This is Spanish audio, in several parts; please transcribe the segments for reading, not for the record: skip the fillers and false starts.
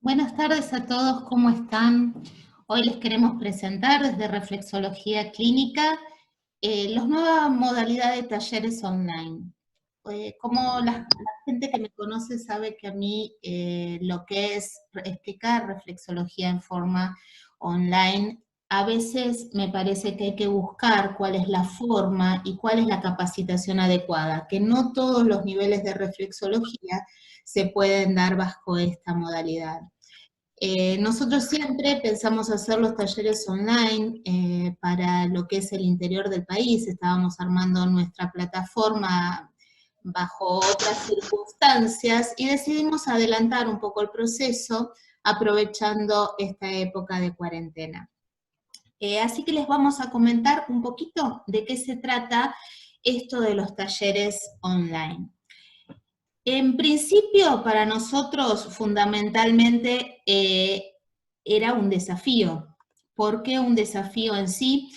Buenas tardes a todos, ¿cómo están? Hoy les queremos presentar desde Reflexología Clínica las nuevas modalidades de talleres online. Como la gente que me conoce sabe que a mí lo que es explicar reflexología en forma online, a veces me parece que hay que buscar cuál es la forma y cuál es la capacitación adecuada, que no todos los niveles de reflexología se pueden dar bajo esta modalidad. Nosotros siempre pensamos hacer los talleres online para lo que es el interior del país. Estábamos armando nuestra plataforma bajo otras circunstancias y decidimos adelantar un poco el proceso aprovechando esta época de cuarentena. Así que les vamos a comentar un poquito de qué se trata esto de los talleres online. En principio, para nosotros, fundamentalmente, era un desafío. ¿Por qué un desafío en sí?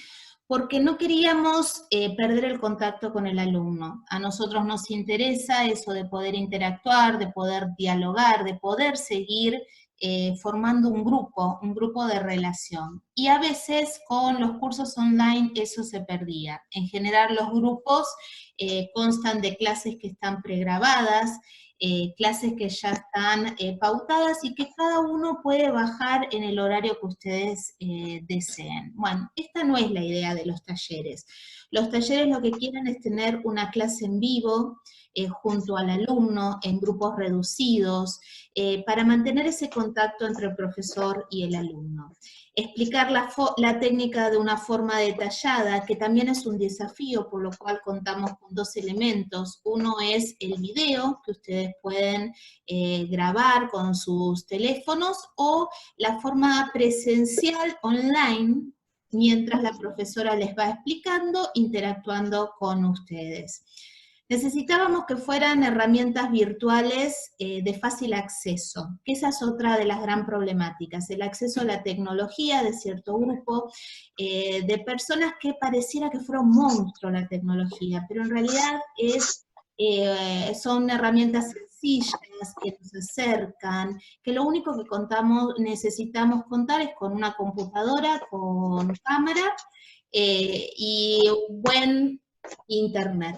Porque no queríamos perder el contacto con el alumno. A nosotros nos interesa eso de poder interactuar, de poder dialogar, de poder seguir formando un grupo de relación. Y a veces con los cursos online eso se perdía. En general los grupos constan de clases que están pregrabadas, clases que ya están pautadas y que cada uno puede bajar en el horario que ustedes deseen. Bueno, esta no es la idea de los talleres. Los talleres lo que quieren es tener una clase en vivo, junto al alumno, en grupos reducidos, para mantener ese contacto entre el profesor y el alumno. Explicar la técnica de una forma detallada, que también es un desafío, por lo cual contamos con dos elementos. Uno es el video, que ustedes pueden grabar con sus teléfonos, o la forma presencial online, mientras la profesora les va explicando, interactuando con ustedes. Necesitábamos que fueran herramientas virtuales de fácil acceso, que esa es otra de las gran problemáticas, el acceso a la tecnología de cierto grupo, de personas que pareciera que fuera un monstruo la tecnología, pero en realidad son herramientas sencillas, que nos acercan, que lo único que necesitamos contar es con una computadora, con cámara y buen internet.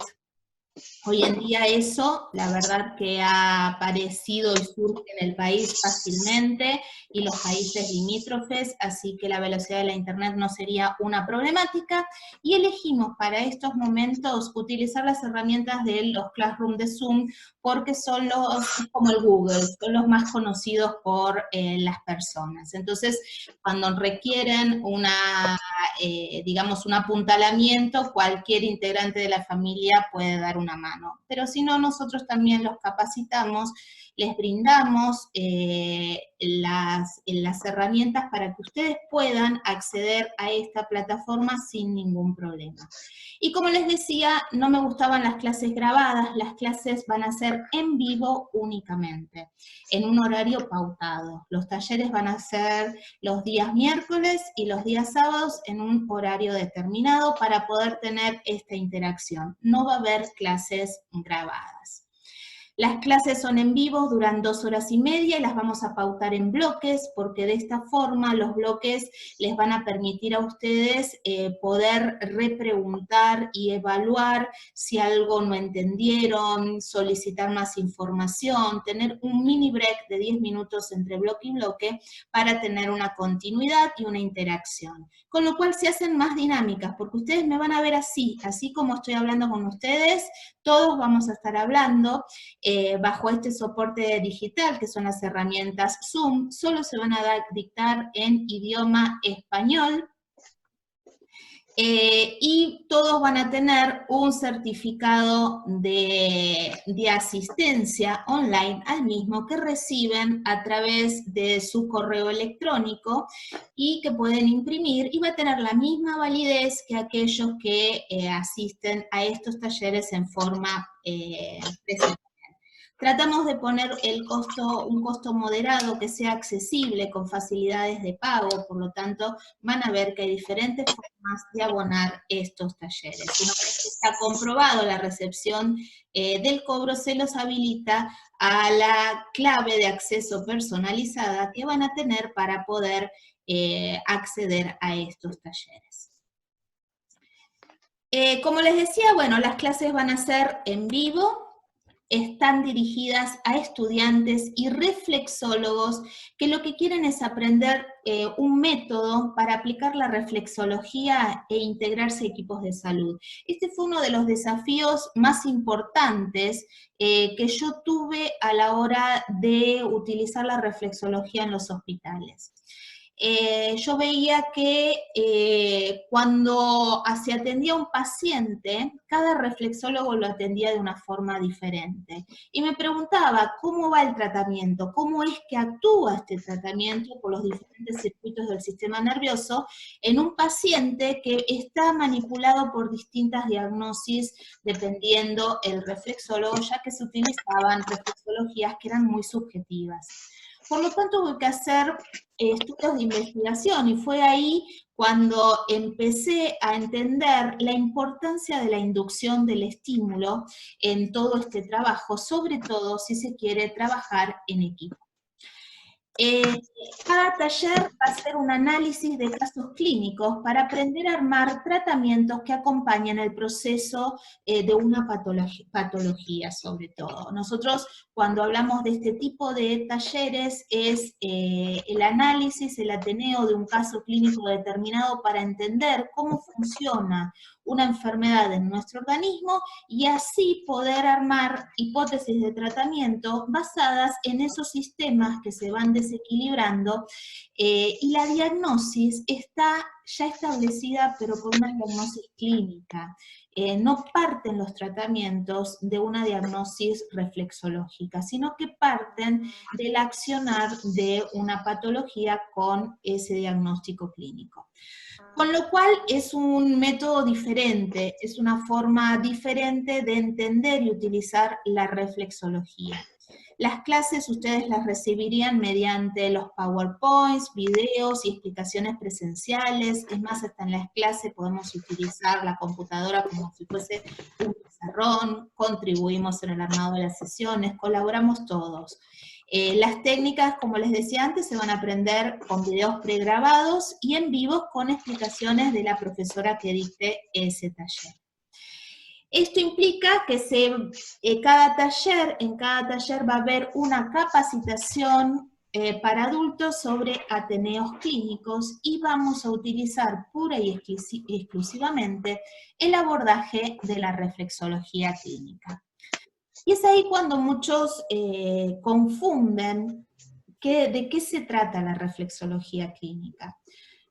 Hoy en día eso, la verdad que ha aparecido y surge en el país fácilmente, y los países limítrofes, así que la velocidad de la internet no sería una problemática, y elegimos para estos momentos utilizar las herramientas de los Classroom de Zoom, porque son como el Google, son los más conocidos por las personas. Entonces, cuando requieren digamos, un apuntalamiento, cualquier integrante de la familia puede dar una mano. Pero si no, nosotros también los capacitamos, les brindamos las herramientas para que ustedes puedan acceder a esta plataforma sin ningún problema. Y como les decía, no me gustaban las clases grabadas, las clases van a ser en vivo únicamente, en un horario pautado. Los talleres van a ser los días miércoles y los días sábados en un horario determinado para poder tener esta interacción. No va a haber clases grabadas. Las clases son en vivo, duran 2 horas y media y las vamos a pautar en bloques, porque de esta forma los bloques les van a permitir a ustedes poder repreguntar y evaluar si algo no entendieron, solicitar más información, tener un mini break de 10 minutos entre bloque y bloque para tener una continuidad y una interacción. Con lo cual se hacen más dinámicas, porque ustedes me van a ver así como estoy hablando con ustedes, todos vamos a estar hablando bajo este soporte digital, que son las herramientas Zoom. Solo se van a dictar en idioma español, y todos van a tener un certificado de asistencia online al mismo, que reciben a través de su correo electrónico y que pueden imprimir, y va a tener la misma validez que aquellos que asisten a estos talleres en forma presencial. Tratamos de poner un costo moderado que sea accesible, con facilidades de pago, por lo tanto van a ver que hay diferentes formas de abonar estos talleres. Una vez que está comprobado la recepción del cobro, se los habilita a la clave de acceso personalizada que van a tener para poder acceder a estos talleres. Como les decía, bueno, las clases van a ser en vivo, están dirigidas a estudiantes y reflexólogos que lo que quieren es aprender un método para aplicar la reflexología e integrarse a equipos de salud. Este fue uno de los desafíos más importantes que yo tuve a la hora de utilizar la reflexología en los hospitales. Yo veía que cuando se atendía a un paciente, cada reflexólogo lo atendía de una forma diferente. Y me preguntaba, ¿cómo va el tratamiento? ¿Cómo es que actúa este tratamiento por los diferentes circuitos del sistema nervioso en un paciente que está manipulado por distintas diagnosis dependiendo el reflexólogo, ya que se utilizaban reflexologías que eran muy subjetivas? Por lo tanto, tuve que hacer estudios de investigación y fue ahí cuando empecé a entender la importancia de la inducción del estímulo en todo este trabajo, sobre todo si se quiere trabajar en equipo. Cada taller va a ser un análisis de casos clínicos para aprender a armar tratamientos que acompañan el proceso de una patología, sobre todo. Nosotros, cuando hablamos de este tipo de talleres, es el análisis, el ateneo de un caso clínico determinado para entender cómo funciona una enfermedad en nuestro organismo y así poder armar hipótesis de tratamiento basadas en esos sistemas que se van desequilibrando y la diagnosis está ya establecida pero por una diagnosis clínica. No parten los tratamientos de una diagnosis reflexológica, sino que parten del accionar de una patología con ese diagnóstico clínico. Con lo cual es un método diferente, es una forma diferente de entender y utilizar la reflexología. Las clases ustedes las recibirían mediante los PowerPoints, videos y explicaciones presenciales. Es más, hasta en las clases podemos utilizar la computadora como si fuese un pizarrón, contribuimos en el armado de las sesiones, colaboramos todos. Las técnicas, como les decía antes, se van a aprender con videos pregrabados y en vivo con explicaciones de la profesora que dicte ese taller. Esto implica que en cada taller va a haber una capacitación para adultos sobre ateneos clínicos y vamos a utilizar pura y exclusivamente el abordaje de la reflexología clínica. Y es ahí cuando muchos confunden de qué se trata la reflexología clínica.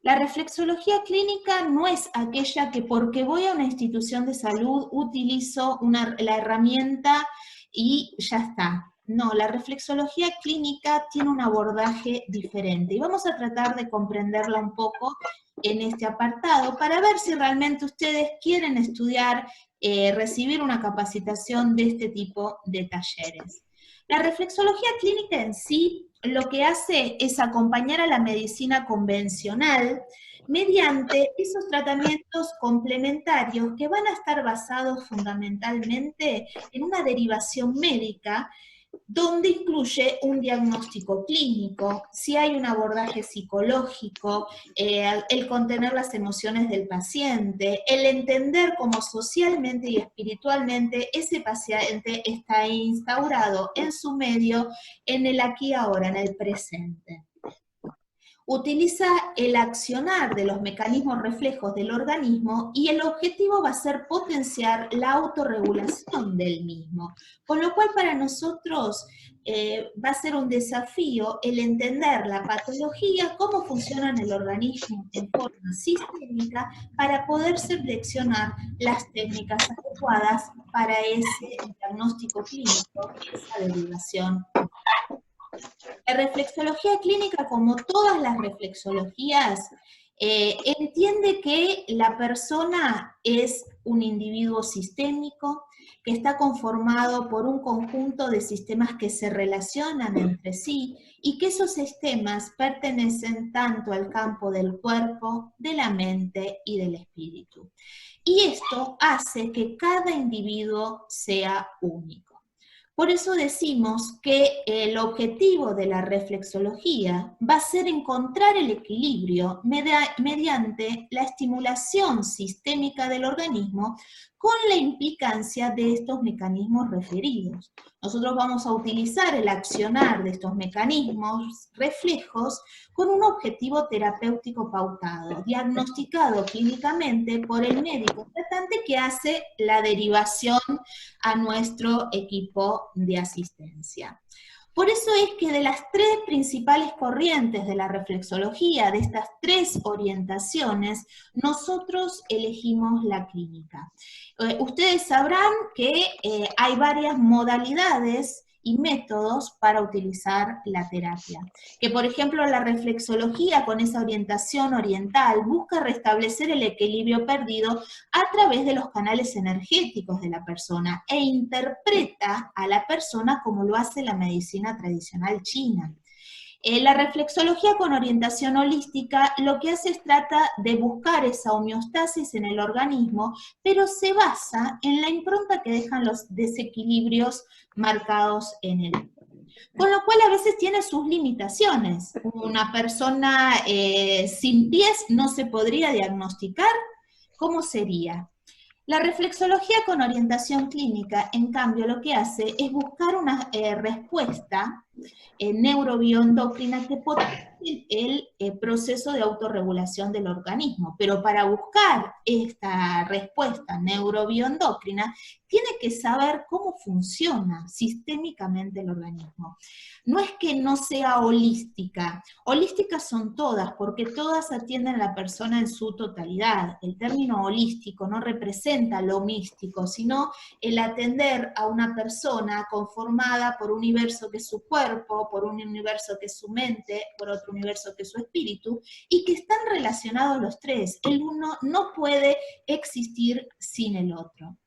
La reflexología clínica no es aquella que porque voy a una institución de salud utilizo la herramienta y ya está. No, la reflexología clínica tiene un abordaje diferente y vamos a tratar de comprenderla un poco en este apartado para ver si realmente ustedes quieren estudiar, recibir una capacitación de este tipo de talleres. La reflexología clínica en sí lo que hace es acompañar a la medicina convencional mediante esos tratamientos complementarios que van a estar basados fundamentalmente en una derivación médica donde incluye un diagnóstico clínico, si hay un abordaje psicológico, el contener las emociones del paciente, el entender cómo socialmente y espiritualmente ese paciente está instaurado en su medio, en el aquí y ahora, en el presente. Utiliza el accionar de los mecanismos reflejos del organismo y el objetivo va a ser potenciar la autorregulación del mismo. Con lo cual para nosotros va a ser un desafío el entender la patología, cómo funciona en el organismo en forma sistémica para poder seleccionar las técnicas adecuadas para ese diagnóstico clínico, esa derivación. La reflexología clínica, como todas las reflexologías, Entiende que la persona es un individuo sistémico, que está conformado por un conjunto de sistemas que se relacionan entre sí y que esos sistemas pertenecen tanto al campo del cuerpo, de la mente y del espíritu. Y esto hace que cada individuo sea único. Por eso decimos que el objetivo de la reflexología va a ser encontrar el equilibrio mediante la estimulación sistémica del organismo con la implicancia de estos mecanismos referidos. Nosotros vamos a utilizar el accionar de estos mecanismos reflejos con un objetivo terapéutico pautado, diagnosticado clínicamente por el médico tratante que hace la derivación a nuestro equipo de asistencia. Por eso es que de las tres principales corrientes de la reflexología, de estas tres orientaciones, nosotros elegimos la clínica. Ustedes sabrán que hay varias modalidades y métodos para utilizar la terapia. Que por ejemplo la reflexología con esa orientación oriental busca restablecer el equilibrio perdido a través de los canales energéticos de la persona e interpreta a la persona como lo hace la medicina tradicional china. La reflexología con orientación holística lo que hace es trata de buscar esa homeostasis en el organismo, pero se basa en la impronta que dejan los desequilibrios marcados en el cuerpo. Con lo cual a veces tiene sus limitaciones. Una persona sin pies no se podría diagnosticar. ¿Cómo sería? La reflexología con orientación clínica, en cambio, lo que hace es buscar una respuesta neurobioendocrina que potencie el proceso de autorregulación del organismo. Pero para buscar esta respuesta neurobioendocrina, tiene que saber cómo funciona sistémicamente el organismo. No es que no sea holística. Holísticas son todas, porque todas atienden a la persona en su totalidad. El término holístico no representa lo místico, sino el atender a una persona conformada por un universo que es su cuerpo, por un universo que es su mente, por otro universo que es su espíritu, y que están relacionados los tres. El uno no puede existir sin el otro.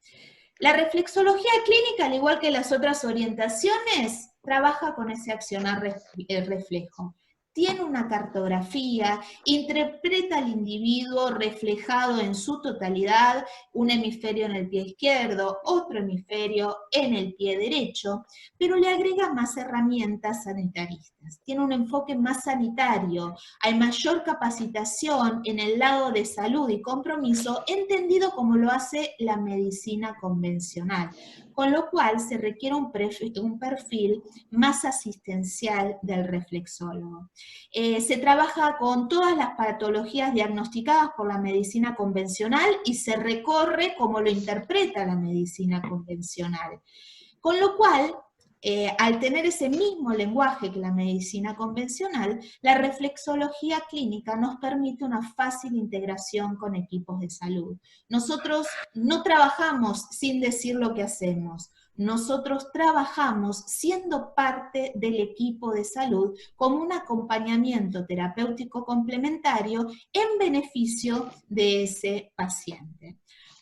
La reflexología clínica, al igual que las otras orientaciones, trabaja con ese accionar reflejo. Tiene una cartografía, interpreta al individuo reflejado en su totalidad, un hemisferio en el pie izquierdo, otro hemisferio en el pie derecho, pero le agrega más herramientas sanitaristas. Tiene un enfoque más sanitario, hay mayor capacitación en el lado de salud y compromiso, entendido como lo hace la medicina convencional, con lo cual se requiere un perfil más asistencial del reflexólogo. Se trabaja con todas las patologías diagnosticadas por la medicina convencional y se recorre como lo interpreta la medicina convencional. Con lo cual, al tener ese mismo lenguaje que la medicina convencional, la reflexología clínica nos permite una fácil integración con equipos de salud. Nosotros no trabajamos sin decir lo que hacemos. Nosotros trabajamos siendo parte del equipo de salud como un acompañamiento terapéutico complementario en beneficio de ese paciente.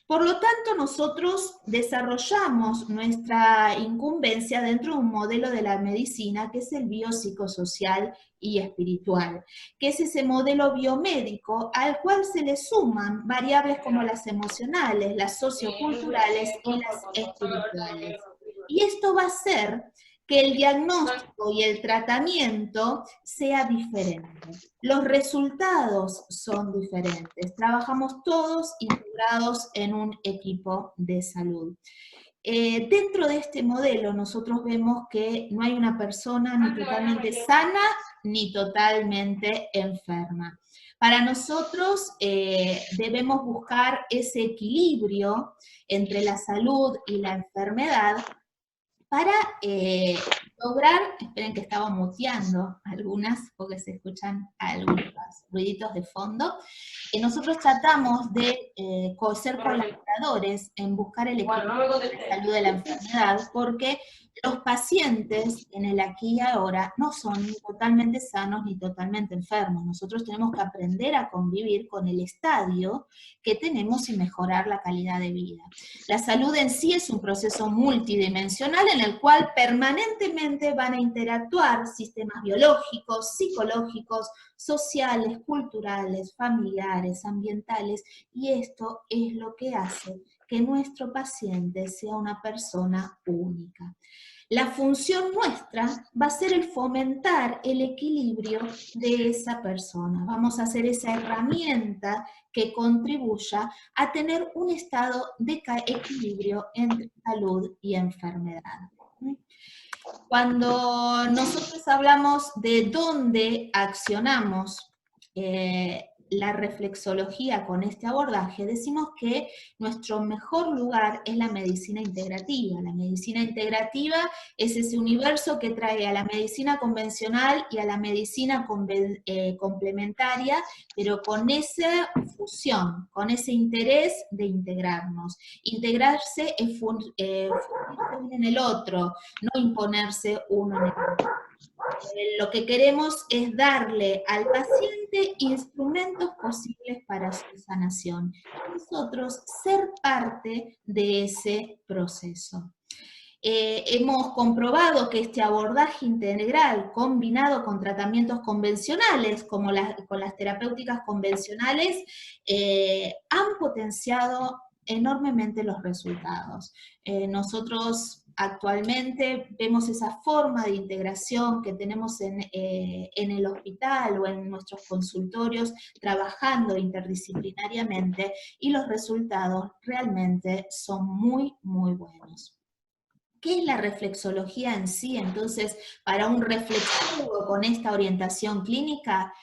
Por lo tanto, nosotros desarrollamos nuestra incumbencia dentro de un modelo de la medicina que es el biopsicosocial y espiritual, que es ese modelo biomédico al cual se le suman variables como las emocionales, las socioculturales y las espirituales. Y esto va a hacer que el diagnóstico y el tratamiento sea diferente. Los resultados son diferentes. Trabajamos todos integrados en un equipo de salud. Dentro de este modelo nosotros vemos que no hay una persona ni totalmente sana ni totalmente enferma. Para nosotros debemos buscar ese equilibrio entre la salud y la enfermedad para lograr, esperen que estaba muteando algunas porque se escuchan algunos ruiditos de fondo, nosotros tratamos de ser colaboradores en buscar el equilibrio de la salud de la enfermedad, porque Los pacientes en el aquí y ahora no son ni totalmente sanos ni totalmente enfermos. Nosotros tenemos que aprender a convivir con el estadio que tenemos y mejorar la calidad de vida. La salud en sí es un proceso multidimensional en el cual permanentemente van a interactuar sistemas biológicos, psicológicos, sociales, culturales, familiares, ambientales, y esto es lo que hace que nuestro paciente sea una persona única. La función nuestra va a ser el fomentar el equilibrio de esa persona. Vamos a hacer esa herramienta que contribuya a tener un estado de equilibrio entre salud y enfermedad. Cuando nosotros hablamos de dónde accionamos la reflexología con este abordaje, decimos que nuestro mejor lugar es la medicina integrativa. La medicina integrativa es ese universo que trae a la medicina convencional y a la medicina complementaria, pero con esa fusión, con ese interés de integrarnos. Integrarse es fundirse en el otro, no imponerse uno en el otro. Lo que queremos es darle al paciente instrumentos posibles para su sanación. Nosotros ser parte de ese proceso. Hemos comprobado que este abordaje integral combinado con tratamientos convencionales, como con las terapéuticas convencionales, han potenciado enormemente los resultados. Nosotros actualmente vemos esa forma de integración que tenemos en el hospital o en nuestros consultorios, trabajando interdisciplinariamente, y los resultados realmente son muy, muy buenos. ¿Qué es la reflexología en sí? Entonces, para un reflexólogo con esta orientación clínica,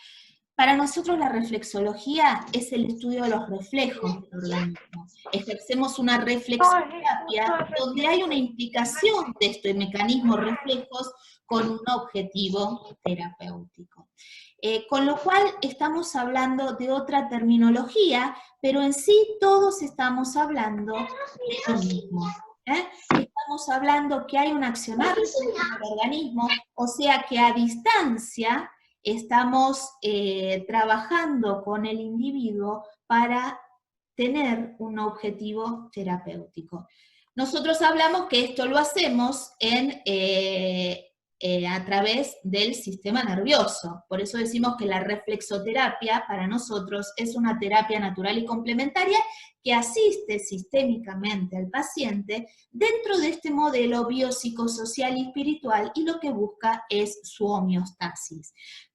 para nosotros la reflexología es el estudio de los reflejos del organismo. Ejercemos una reflexoterapia donde hay una implicación de estos mecanismos reflejos con un objetivo terapéutico. Con lo cual estamos hablando de otra terminología, pero en sí todos estamos hablando de lo mismo. Estamos hablando que hay un accionar en el organismo, o sea que a distancia estamos trabajando con el individuo para tener un objetivo terapéutico. Nosotros hablamos que esto lo hacemos a través del sistema nervioso. Por eso decimos que la reflexoterapia para nosotros es una terapia natural y complementaria que asiste sistémicamente al paciente dentro de este modelo biopsicosocial y espiritual, y lo que busca es su homeostasis.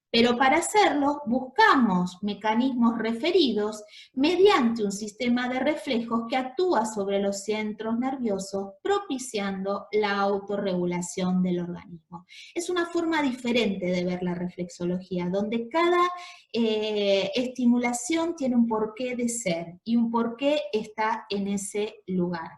Pero para hacerlo buscamos mecanismos referidos mediante un sistema de reflejos que actúa sobre los centros nerviosos, propiciando la autorregulación del organismo. Es una forma diferente de ver la reflexología, donde cada estimulación tiene un porqué de ser y un porqué está en ese lugar.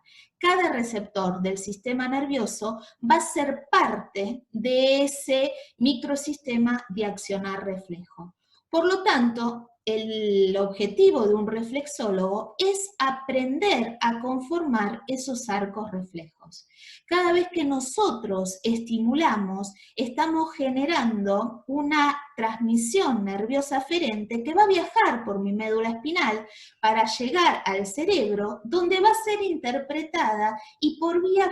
Cada receptor del sistema nervioso va a ser parte de ese microsistema de accionar reflejo. Por lo tanto, el objetivo de un reflexólogo es aprender a conformar esos arcos reflejos. Cada vez que nosotros estimulamos, estamos generando una transmisión nerviosa aferente que va a viajar por mi médula espinal para llegar al cerebro, donde va a ser interpretada, y por vía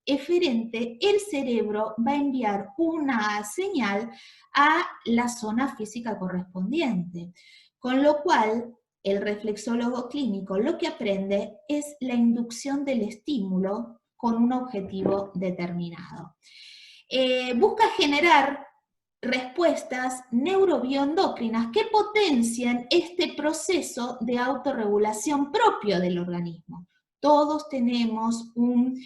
eferente el cerebro va a enviar una señal a la zona física correspondiente. Con lo cual, el reflexólogo clínico lo que aprende es la inducción del estímulo con un objetivo determinado. Busca generar respuestas neurobioendocrinas que potencien este proceso de autorregulación propio del organismo. Todos tenemos un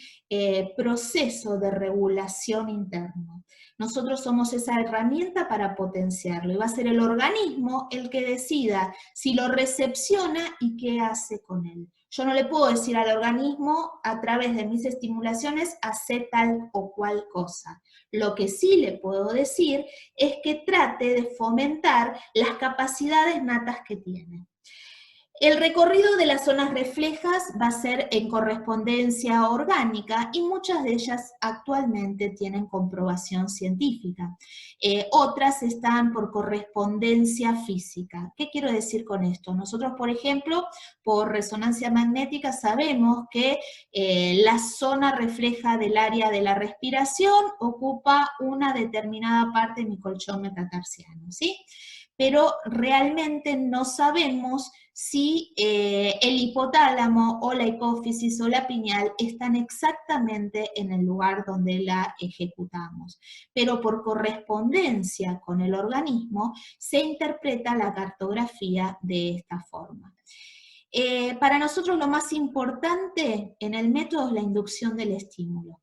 proceso de regulación interno. Nosotros somos esa herramienta para potenciarlo, y va a ser el organismo el que decida si lo recepciona y qué hace con él. Yo no le puedo decir al organismo a través de mis estimulaciones hacer tal o cual cosa. Lo que sí le puedo decir es que trate de fomentar las capacidades natas que tiene. El recorrido de las zonas reflejas va a ser en correspondencia orgánica y muchas de ellas actualmente tienen comprobación científica. Otras están por correspondencia física. ¿Qué quiero decir con esto? Nosotros, por ejemplo, por resonancia magnética sabemos que la zona refleja del área de la respiración ocupa una determinada parte de mi colchón metatarsiano, ¿sí? Pero realmente no sabemos si el hipotálamo o la hipófisis o la pineal están exactamente en el lugar donde la ejecutamos. Pero por correspondencia con el organismo se interpreta la cartografía de esta forma. Para nosotros lo más importante en el método es la inducción del estímulo.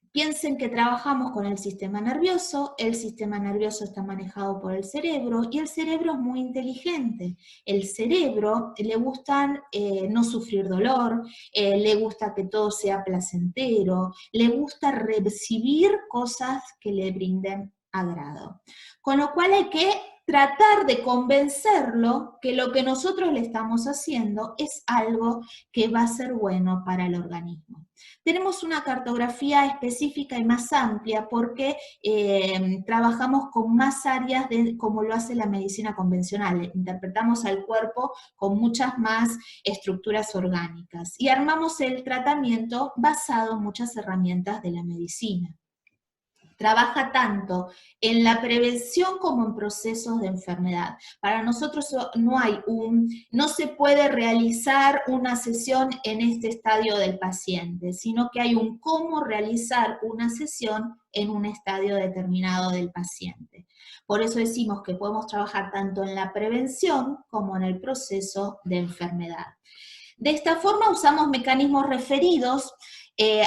Piensen que trabajamos con el sistema nervioso está manejado por el cerebro, y el cerebro es muy inteligente. El cerebro le gusta no sufrir dolor, le gusta que todo sea placentero, le gusta recibir cosas que le brinden agrado. Con lo cual hay que tratar de convencerlo que lo que nosotros le estamos haciendo es algo que va a ser bueno para el organismo. Tenemos una cartografía específica y más amplia porque trabajamos con más áreas como lo hace la medicina convencional. Interpretamos al cuerpo con muchas más estructuras orgánicas y armamos el tratamiento basado en muchas herramientas de la medicina. Trabaja tanto en la prevención como en procesos de enfermedad. Para nosotros no se puede realizar una sesión en este estadio del paciente, sino que hay un cómo realizar una sesión en un estadio determinado del paciente. Por eso decimos que podemos trabajar tanto en la prevención como en el proceso de enfermedad. De esta forma usamos mecanismos referidos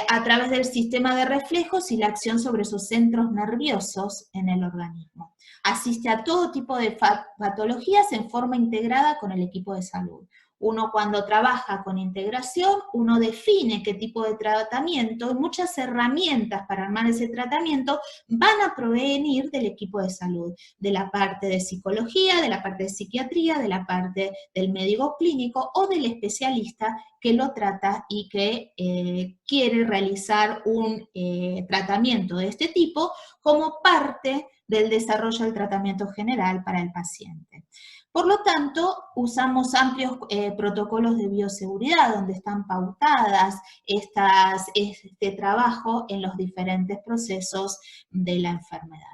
a través del sistema de reflejos y la acción sobre esos centros nerviosos en el organismo. Asiste a todo tipo de patologías en forma integrada con el equipo de salud. Uno cuando trabaja con integración, uno define qué tipo de tratamiento y muchas herramientas para armar ese tratamiento van a provenir del equipo de salud, de la parte de psicología, de la parte de psiquiatría, de la parte del médico clínico o del especialista que lo trata y que quiere realizar un tratamiento de este tipo como parte del desarrollo del tratamiento general para el paciente. Por lo tanto, usamos amplios protocolos de bioseguridad donde están pautadas este trabajo en los diferentes procesos de la enfermedad.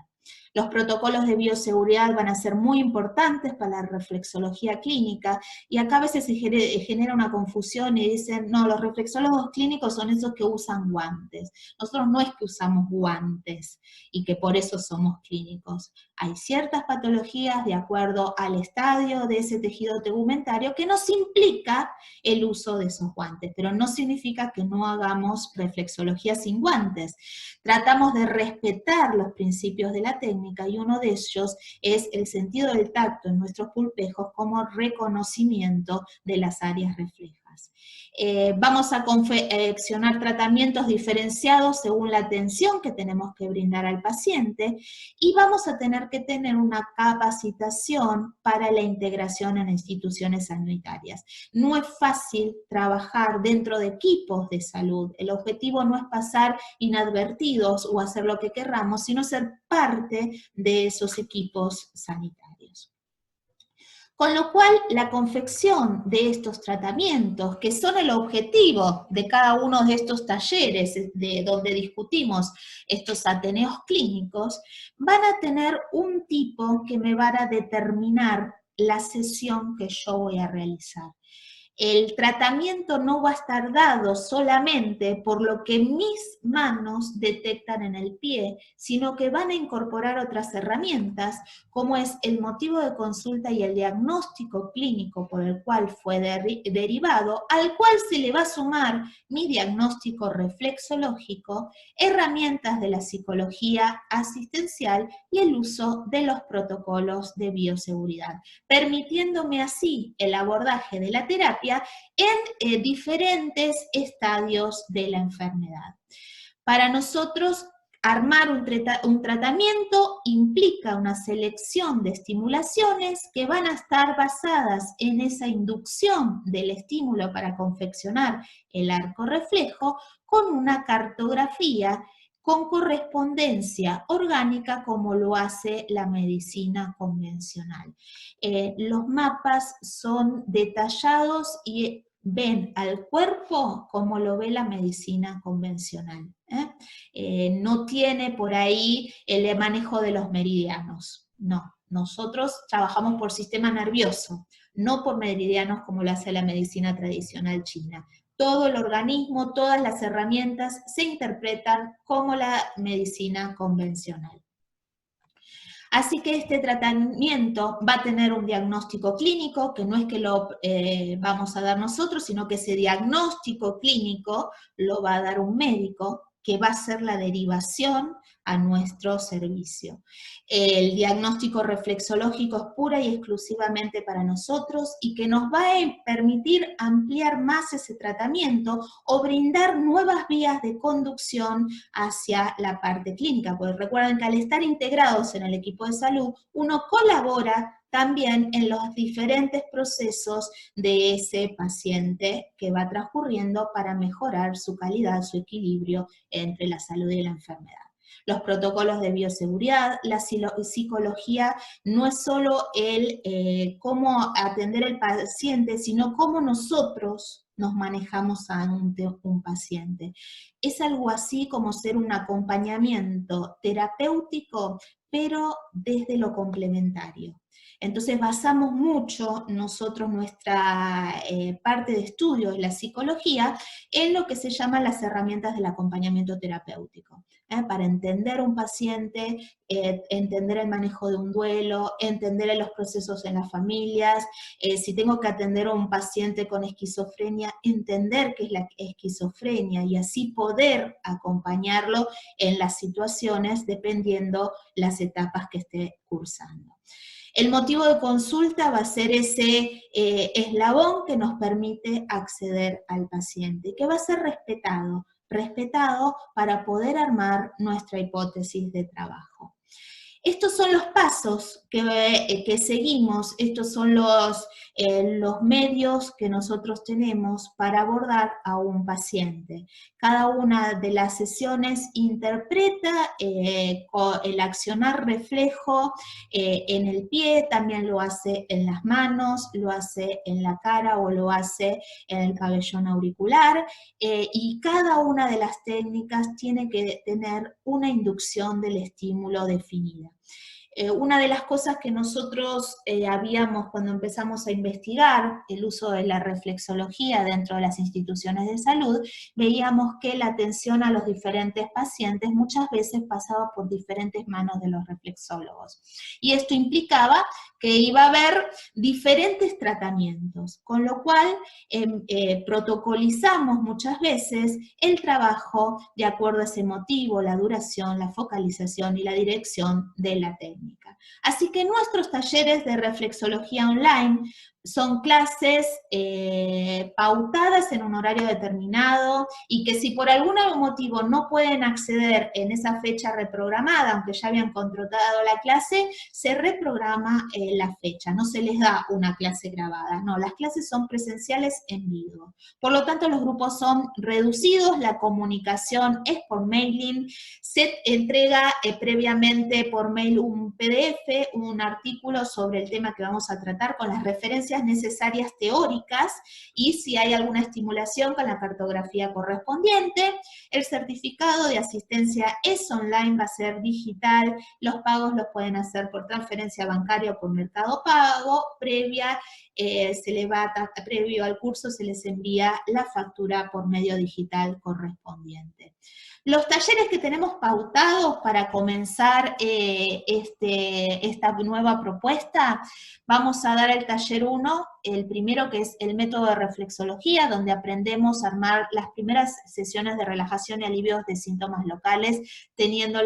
Los protocolos de bioseguridad van a ser muy importantes para la reflexología clínica, y acá a veces se genera una confusión y dicen, no, los reflexólogos clínicos son esos que usan guantes. Nosotros no es que usamos guantes y que por eso somos clínicos. Hay ciertas patologías de acuerdo al estadio de ese tejido tegumentario que nos implica el uso de esos guantes, pero no significa que no hagamos reflexología sin guantes. Tratamos de respetar los principios de la técnica y uno de ellos es el sentido del tacto en nuestros pulpejos como reconocimiento de las áreas reflejas. Vamos a confeccionar tratamientos diferenciados según la atención que tenemos que brindar al paciente, y vamos a tener que tener una capacitación para la integración en instituciones sanitarias. No es fácil trabajar dentro de equipos de salud. El objetivo no es pasar inadvertidos o hacer lo que querramos, sino ser parte de esos equipos sanitarios. Con lo cual, la confección de estos tratamientos, que son el objetivo de cada uno de estos talleres de donde discutimos estos ateneos clínicos, van a tener un tipo que me va a determinar la sesión que yo voy a realizar. El tratamiento no va a estar dado solamente por lo que mis manos detectan en el pie, sino que van a incorporar otras herramientas, como es el motivo de consulta y el diagnóstico clínico por el cual fue derivado, al cual se le va a sumar mi diagnóstico reflexológico, herramientas de la psicología asistencial y el uso de los protocolos de bioseguridad, permitiéndome así el abordaje de la terapia en diferentes estadios de la enfermedad. Para nosotros, armar un tratamiento implica una selección de estimulaciones que van a estar basadas en esa inducción del estímulo para confeccionar el arco reflejo con una cartografía con correspondencia orgánica como lo hace la medicina convencional. Los mapas son detallados y ven al cuerpo como lo ve la medicina convencional. No tiene por ahí el manejo de los meridianos, no. Nosotros trabajamos por sistema nervioso, no por meridianos como lo hace la medicina tradicional china. Todo el organismo, todas las herramientas se interpretan como la medicina convencional. Así que este tratamiento va a tener un diagnóstico clínico, que no es que lo vamos a dar nosotros, sino que ese diagnóstico clínico lo va a dar un médico, que va a hacer la derivación a nuestro servicio. El diagnóstico reflexológico es pura y exclusivamente para nosotros y que nos va a permitir ampliar más ese tratamiento o brindar nuevas vías de conducción hacia la parte clínica, porque recuerden que al estar integrados en el equipo de salud, uno colabora también en los diferentes procesos de ese paciente que va transcurriendo para mejorar su calidad, su equilibrio entre la salud y la enfermedad. Los protocolos de bioseguridad, la psicología no es solo el cómo atender al paciente, sino cómo nosotros nos manejamos ante un paciente. Es algo así como ser un acompañamiento terapéutico, pero desde lo complementario. Entonces basamos mucho nosotros nuestra parte de estudio en la psicología en lo que se llaman las herramientas del acompañamiento terapéutico. Para entender un paciente, entender el manejo de un duelo, entender los procesos en las familias, si tengo que atender a un paciente con esquizofrenia, entender qué es la esquizofrenia y así poder acompañarlo en las situaciones dependiendo las etapas que esté cursando. El motivo de consulta va a ser ese eslabón que nos permite acceder al paciente, que va a ser respetado para poder armar nuestra hipótesis de trabajo. Estos son los pasos que seguimos, estos son los medios que nosotros tenemos para abordar a un paciente. Cada una de las sesiones interpreta el accionar reflejo en el pie, también lo hace en las manos, lo hace en la cara o lo hace en el pabellón auricular, y cada una de las técnicas tiene que tener una inducción del estímulo definida. Una de las cosas que nosotros habíamos, cuando empezamos a investigar el uso de la reflexología dentro de las instituciones de salud, veíamos que la atención a los diferentes pacientes muchas veces pasaba por diferentes manos de los reflexólogos. Y esto implicaba que iba a haber diferentes tratamientos, con lo cual protocolizamos muchas veces el trabajo de acuerdo a ese motivo, la duración, la focalización y la dirección de la técnica. Así que nuestros talleres de reflexología online son clases pautadas en un horario determinado y que si por algún motivo no pueden acceder en esa fecha reprogramada, aunque ya habían contratado la clase, se reprograma la fecha, no se les da una clase grabada, no, las clases son presenciales en vivo. Por lo tanto, los grupos son reducidos, la comunicación es por mailing, se entrega previamente por mail un PDF, un artículo sobre el tema que vamos a tratar con las referencias necesarias teóricas y si hay alguna estimulación con la cartografía correspondiente. El certificado de asistencia es online, va a ser digital, los pagos los pueden hacer por transferencia bancaria o por Mercado Pago, previo al curso se les envía la factura por medio digital correspondiente. Los talleres que tenemos pautados para comenzar esta nueva propuesta, vamos a dar el taller 1 el primero, que es el método de reflexología, donde aprendemos a armar las primeras sesiones de relajación y alivios de síntomas locales, teniendo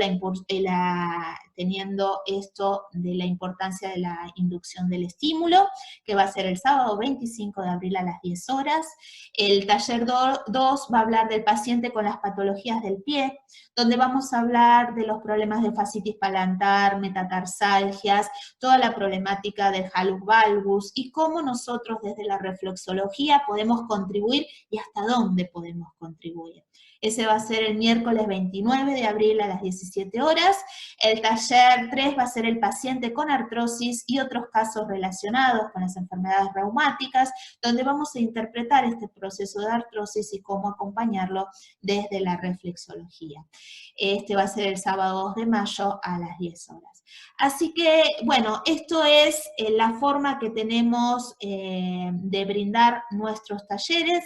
esto de la importancia de la inducción del estímulo, que va a ser el sábado 25 de abril a las 10 horas. El taller 2 va a hablar del paciente con las patologías del pie, donde vamos a hablar de los problemas de fascitis plantar, metatarsalgias, toda la problemática del hallux valgus, y cómo nosotros desde la reflexología podemos contribuir y hasta dónde podemos contribuir. Ese va a ser el miércoles 29 de abril a las 17 horas. El taller 3 va a ser el paciente con artrosis y otros casos relacionados con las enfermedades reumáticas, donde vamos a interpretar este proceso de artrosis y cómo acompañarlo desde la reflexología. Este va a ser el sábado 2 de mayo a las 10 horas. Así que, bueno, esto es la forma que tenemos de brindar nuestros talleres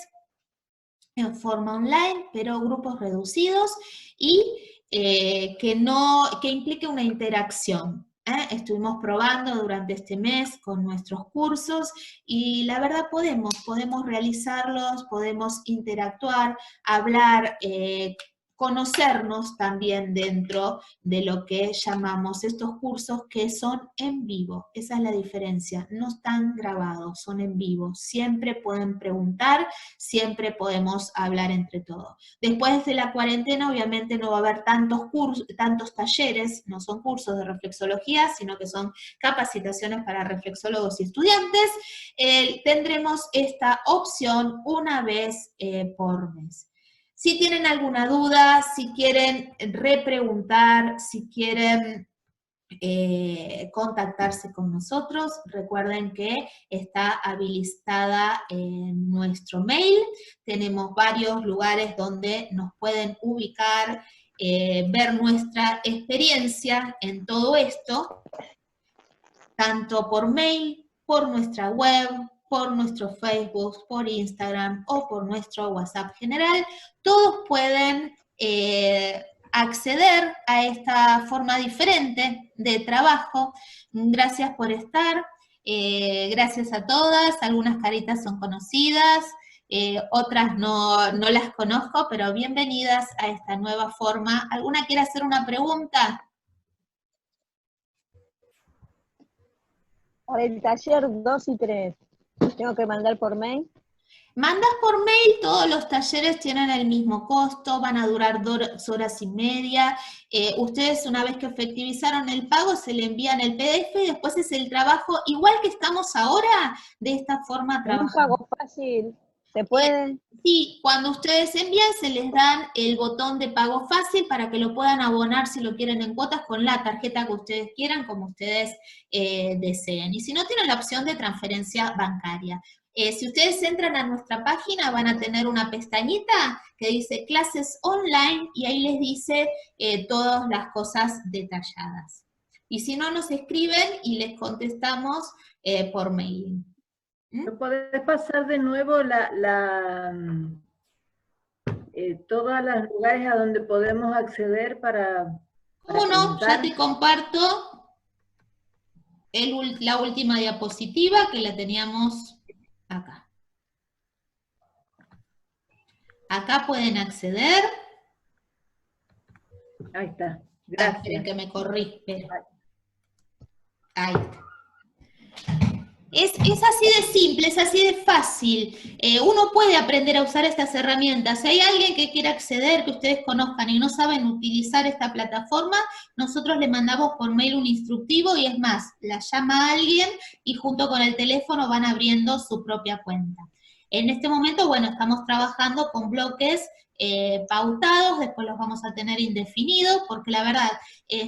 en forma online, pero grupos reducidos y que implique una interacción. Estuvimos probando durante este mes con nuestros cursos y la verdad podemos realizarlos, podemos interactuar, hablar, conocernos también dentro de lo que llamamos estos cursos que son en vivo. Esa es la diferencia, no están grabados, son en vivo. Siempre pueden preguntar, siempre podemos hablar entre todos. Después de la cuarentena obviamente no va a haber tantos talleres, no son cursos de reflexología, sino que son capacitaciones para reflexólogos y estudiantes. Tendremos esta opción una vez por mes. Si tienen alguna duda, si quieren repreguntar, si quieren contactarse con nosotros, recuerden que está habilitada en nuestro mail, tenemos varios lugares donde nos pueden ubicar, ver nuestra experiencia en todo esto, tanto por mail, por nuestra web, por nuestro Facebook, por Instagram o por nuestro WhatsApp general. Todos pueden acceder a esta forma diferente de trabajo. Gracias por estar, gracias a todas, algunas caritas son conocidas, otras no las conozco, pero bienvenidas a esta nueva forma. ¿Alguna quiere hacer una pregunta? Para el taller 2 y 3, ¿tengo que mandar por mail? Mandas por mail, todos los talleres tienen el mismo costo, van a durar 2 horas y media. Ustedes una vez que efectivizaron el pago se le envían el PDF y después es el trabajo, igual que estamos ahora, de esta forma trabajando. ¿Un pago fácil? ¿Se puede? Sí, cuando ustedes envían se les dan el botón de pago fácil para que lo puedan abonar si lo quieren en cuotas con la tarjeta que ustedes quieran, como ustedes deseen. Y si no, tienen la opción de transferencia bancaria. Si ustedes entran a nuestra página van a tener una pestañita que dice clases online y ahí les dice todas las cosas detalladas. Y si no, nos escriben y les contestamos por mail. ¿Me podés pasar de nuevo todos los lugares a donde podemos acceder para ¿Cómo no? preguntar? Ya te comparto la última diapositiva que la teníamos acá. Acá pueden acceder. Ahí está, Esperen gracias. que me corrí, espera. Ahí está. Es así de simple, es así de fácil. Uno puede aprender a usar estas herramientas. Si hay alguien que quiera acceder, que ustedes conozcan y no saben utilizar esta plataforma, nosotros le mandamos por mail un instructivo y es más, la llama a alguien y junto con el teléfono van abriendo su propia cuenta. En este momento, bueno, estamos trabajando con bloques pautados, después los vamos a tener indefinidos, porque la verdad,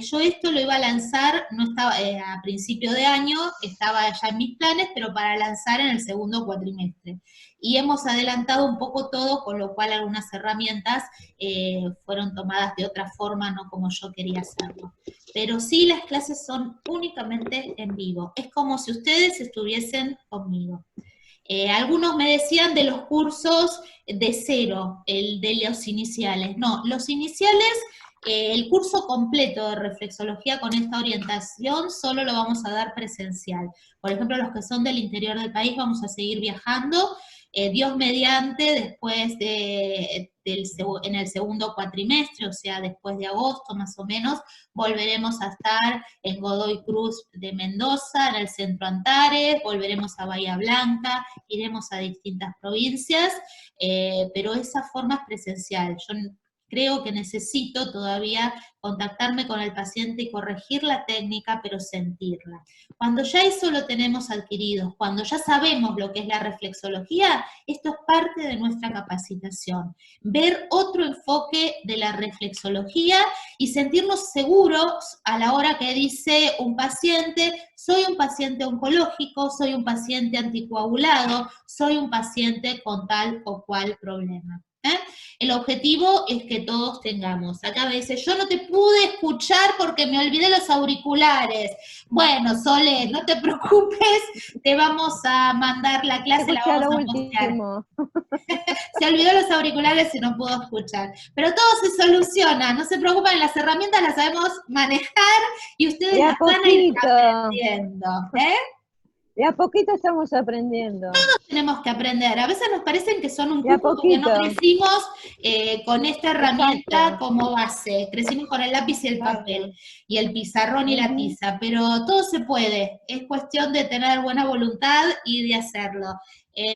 yo esto lo iba a lanzar, no estaba a principio de año, estaba ya en mis planes, pero para lanzar en el segundo cuatrimestre. Y hemos adelantado un poco todo, con lo cual algunas herramientas fueron tomadas de otra forma, no como yo quería hacerlo. Pero sí, las clases son únicamente en vivo. Es como si ustedes estuviesen conmigo. Algunos me decían de los cursos de cero, el de los iniciales. No, los iniciales El curso completo de reflexología con esta orientación solo lo vamos a dar presencial. Por ejemplo, los que son del interior del país vamos a seguir viajando, Dios mediante, después en el segundo cuatrimestre, o sea, después de agosto más o menos, volveremos a estar en Godoy Cruz de Mendoza, en el Centro Antares, volveremos a Bahía Blanca, iremos a distintas provincias, pero esa forma es presencial. Yo creo que necesito todavía contactarme con el paciente y corregir la técnica, pero sentirla. Cuando ya eso lo tenemos adquirido, cuando ya sabemos lo que es la reflexología, esto es parte de nuestra capacitación. Ver otro enfoque de la reflexología y sentirnos seguros a la hora que dice un paciente, soy un paciente oncológico, soy un paciente anticoagulado, soy un paciente con tal o cual problema. El objetivo es que todos tengamos. Acá me dice, yo no te pude escuchar porque me olvidé los auriculares. Bueno, Sole, no te preocupes, te vamos a mandar la clase, la Escucha vamos lo a postear. último. Se olvidó los auriculares y no pudo escuchar. Pero todo se soluciona, no se preocupen, las herramientas las sabemos manejar y ustedes De a las van a ir poquito. aprendiendo. De a poquito estamos aprendiendo. Tenemos que aprender. A veces nos parecen que son un De a cupo porque no poquito. crecimos con esta herramienta Exacto. como base. Crecimos con el lápiz y el Claro. papel, y el pizarrón y la Ujú. tiza, pero todo se puede. Es cuestión de tener buena voluntad y de hacerlo.